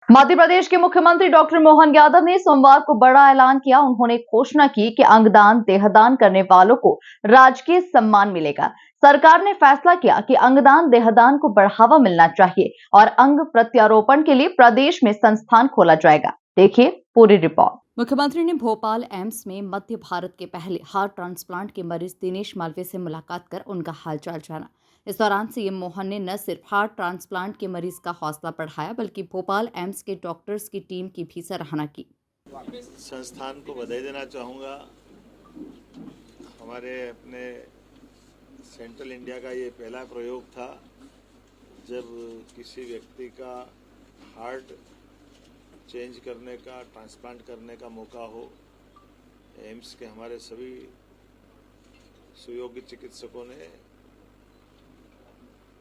मध्य प्रदेश के मुख्यमंत्री डॉक्टर मोहन यादव ने सोमवार को बड़ा ऐलान किया। उन्होंने घोषणा की कि अंगदान देहदान करने वालों को राजकीय सम्मान मिलेगा। सरकार ने फैसला किया कि अंगदान देहदान को बढ़ावा मिलना चाहिए और अंग प्रत्यारोपण के लिए प्रदेश में संस्थान खोला जाएगा। देखिए पूरी रिपोर्ट। मुख्यमंत्री ने भोपाल एम्स में मध्य भारत के पहले हार्ट ट्रांसप्लांट के मरीज दिनेश मालवीय से मुलाकात कर उनका हालचाल जाना। इस दौरान सीएम मोहन ने न सिर्फ हार्ट ट्रांसप्लांट के मरीज का हौसला बढ़ाया बल्कि भोपाल एम्स के डॉक्टर्स की टीम की भी सराहना की। संस्थान को बधाई देना चाहूँगा। हमारे अपने सेंट्रल इंडिया का ये पहला प्रयोग था जब किसी व्यक्ति का हार्ट चेंज करने का, ट्रांसप्लांट करने का मौका हो। एम्स के हमारे सभी सुयोग्य चिकित्सकों ने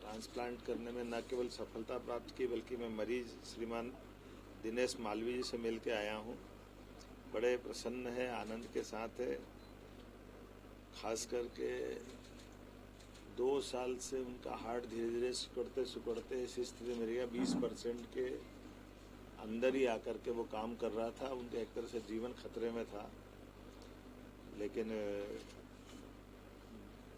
ट्रांसप्लांट करने में न केवल सफलता प्राप्त की बल्कि मैं मरीज श्रीमान दिनेश मालवीय जी से मिल के आया हूँ। बड़े प्रसन्न है, आनंद के साथ है। खास करके 2 साल से उनका हार्ट धीरे धीरे सिकुड़ते ऐसी स्थिति में रह गया। 20% के अंदर ही आकर के वो काम कर रहा था। उनके एक तरह से जीवन खतरे में था, लेकिन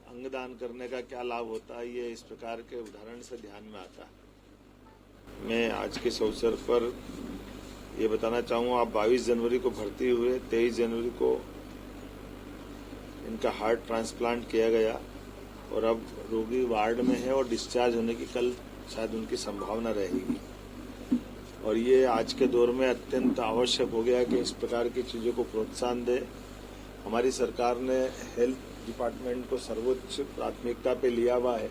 अंगदान करने का क्या लाभ होता है ये इस प्रकार के उदाहरण से ध्यान में आता है। मैं आज के इस अवसर पर ये बताना चाहूँगा, आप 22 जनवरी को भर्ती हुए, 23 जनवरी को इनका हार्ट ट्रांसप्लांट किया गया और अब रोगी वार्ड में है और डिस्चार्ज होने की कल शायद उनकी संभावना रहेगी। और ये आज के दौर में अत्यंत आवश्यक हो गया कि इस प्रकार की चीज़ों को प्रोत्साहन दे। हमारी सरकार ने हेल्थ डिपार्टमेंट को सर्वोच्च प्राथमिकता पे लिया हुआ है,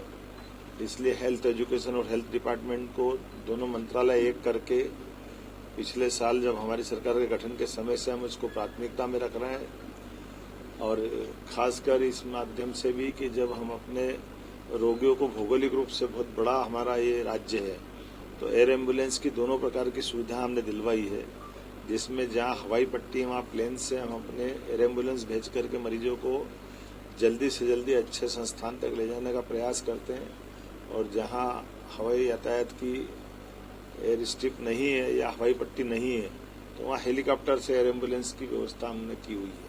इसलिए हेल्थ एजुकेशन और हेल्थ डिपार्टमेंट को दोनों मंत्रालय एक करके पिछले साल जब हमारी सरकार के गठन के समय से हम इसको प्राथमिकता में रख रहे हैं। और खासकर इस माध्यम से भी कि जब हम अपने रोगियों को भौगोलिक रूप से बहुत बड़ा हमारा ये राज्य है, तो एयर एम्बुलेंस की दोनों प्रकार की सुविधा हमने दिलवाई है, जिसमें जहाँ हवाई पट्टी है वहाँ प्लेन से हम अपने एयर एम्बुलेंस भेज करके मरीजों को जल्दी से जल्दी अच्छे संस्थान तक ले जाने का प्रयास करते हैं। और जहाँ हवाई यातायात की एयर स्ट्रिप नहीं है या हवाई पट्टी नहीं है, तो वहाँ हेलीकॉप्टर से एयर एम्बुलेंस की व्यवस्था हमने की हुई है।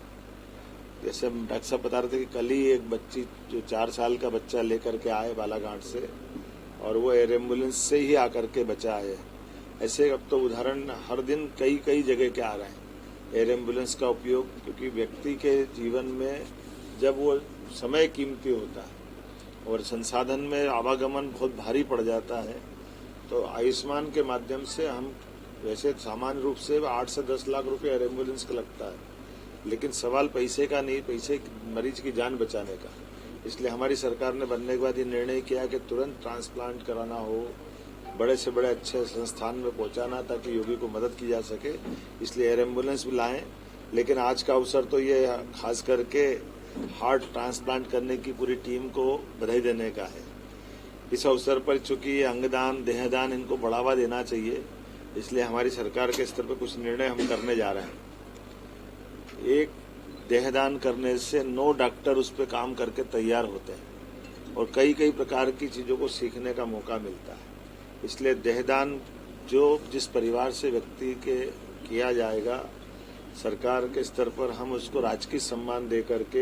जैसे हम डॉक्टर साहब बता रहे थे कि कल ही एक बच्ची जो 4 साल का बच्चा लेकर के आए बालाघाट से, और वो एयर एम्बुलेंस से ही आकर के बचा है। ऐसे अब तो उदाहरण हर दिन कई जगह के आ रहे हैं एयर एम्बुलेंस का उपयोग, क्योंकि व्यक्ति के जीवन में जब वो समय कीमती होता है और संसाधन में आवागमन बहुत भारी पड़ जाता है, तो आयुष्मान के माध्यम से हम वैसे सामान्य रूप से 8 से 10 लाख रुपए एयर एम्बुलेंस का लगता है, लेकिन सवाल पैसे का नहीं, पैसे मरीज की जान बचाने का। इसलिए हमारी सरकार ने बनने के बाद ये निर्णय किया कि तुरंत ट्रांसप्लांट कराना हो, बड़े से बड़े अच्छे संस्थान में पहुंचाना ताकि रोगी को मदद की जा सके, इसलिए एयर एम्बुलेंस भी लाएं। लेकिन आज का अवसर तो ये खास करके हार्ट ट्रांसप्लांट करने की पूरी टीम को बधाई देने का है। इस अवसर पर चूंकि ये अंगदान देहदान इनको बढ़ावा देना चाहिए, इसलिए हमारी सरकार के स्तर पर कुछ निर्णय हम करने जा रहे हैं। एक, देहदान करने से 9 डॉक्टर उस पर काम करके तैयार होते हैं और कई प्रकार की चीजों को सीखने का मौका मिलता है। इसलिए देहदान जो जिस परिवार से व्यक्ति के किया जाएगा, सरकार के स्तर पर हम उसको राजकीय सम्मान दे करके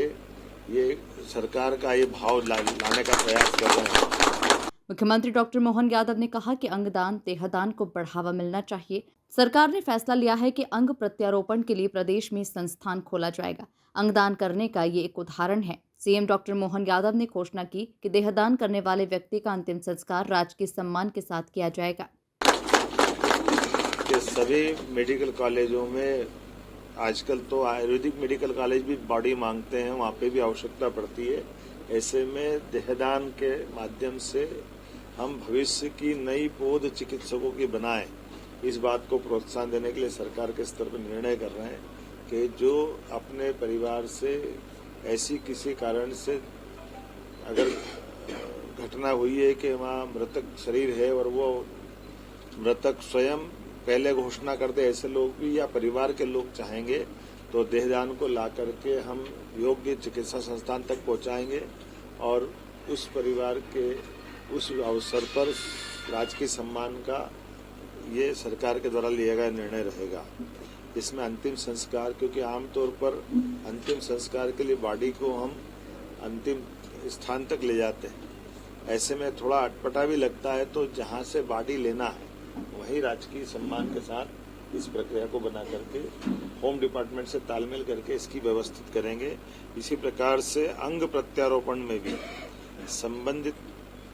ये सरकार का ये भाव लाने का प्रयास कर रहे हैं। मुख्यमंत्री डॉक्टर मोहन यादव ने कहा कि अंगदान देहदान को बढ़ावा मिलना चाहिए। सरकार ने फैसला लिया है कि अंग प्रत्यारोपण के लिए प्रदेश में संस्थान खोला जाएगा। अंगदान करने का ये एक उदाहरण है। सीएम डॉक्टर मोहन यादव ने घोषणा की कि देहदान करने वाले व्यक्ति का अंतिम संस्कार राजकीय सम्मान के साथ किया जाएगा। सभी मेडिकल कॉलेजों में आजकल तो आयुर्वेदिक मेडिकल कॉलेज भी बॉडी मांगते हैं, वहाँ पे भी आवश्यकता पड़ती है। ऐसे में देहदान के माध्यम से हम भविष्य की नई पौध चिकित्सकों की बनाएं, इस बात को प्रोत्साहन देने के लिए सरकार के स्तर पर निर्णय कर रहे हैं कि जो अपने परिवार से ऐसी किसी कारण से अगर घटना हुई है कि वहाँ मृतक शरीर है और वो मृतक स्वयं पहले घोषणा करते, ऐसे लोग भी या परिवार के लोग चाहेंगे तो देहदान को ला करके हम योग्य चिकित्सा संस्थान तक पहुंचाएंगे और उस परिवार के उस अवसर पर राजकीय सम्मान का ये सरकार के द्वारा लिया गया निर्णय रहेगा। इसमें अंतिम संस्कार, क्योंकि आमतौर पर अंतिम संस्कार के लिए बॉडी को हम अंतिम स्थान तक ले जाते हैं, ऐसे में थोड़ा अटपटा भी लगता है, तो जहां से बॉडी लेना है वहीं राजकीय सम्मान के साथ इस प्रक्रिया को बना करके होम डिपार्टमेंट से तालमेल करके इसकी व्यवस्थित करेंगे। इसी प्रकार से अंग प्रत्यारोपण में भी संबंधित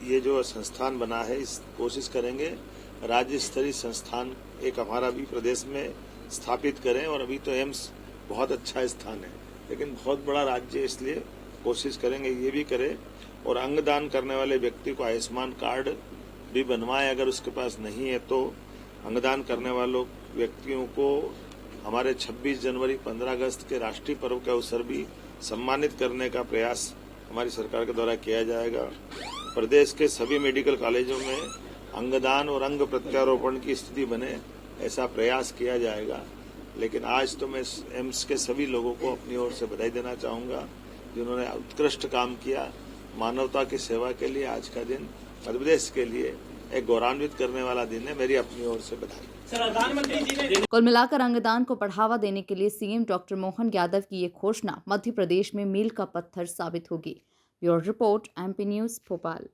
ये जो संस्थान बना है, इस कोशिश करेंगे राज्य स्तरीय संस्थान एक हमारा भी प्रदेश में स्थापित करें। और अभी तो एम्स बहुत अच्छा स्थान है, लेकिन बहुत बड़ा राज्य, इसलिए कोशिश करेंगे ये भी करें। और अंगदान करने वाले व्यक्ति को आयुष्मान कार्ड भी बनवाएं, अगर उसके पास नहीं है तो अंगदान करने वालों व्यक्तियों को हमारे 26 जनवरी 15 अगस्त के राष्ट्रीय पर्व के अवसर भी सम्मानित करने का प्रयास हमारी सरकार के द्वारा किया जाएगा। प्रदेश के सभी मेडिकल कॉलेजों में अंगदान और अंग प्रत्यारोपण की स्थिति बने, ऐसा प्रयास किया जाएगा। लेकिन आज तो मैं एम्स के सभी लोगों को अपनी ओर से बधाई देना चाहूंगा, जिन्होंने उत्कृष्ट काम किया। मानवता की सेवा के लिए आज का दिन मध्य प्रदेश के लिए एक गौरवान्वित करने वाला दिन है। मेरी अपनी ओर से बधाई। प्रधानमंत्री जी ने कुल मिलाकर अंगदान को बढ़ावा देने के लिए सीएम डॉक्टर मोहन यादव की ये घोषणा मध्य प्रदेश में मील का पत्थर साबित होगी। Bureau report, MP news, Bhopal.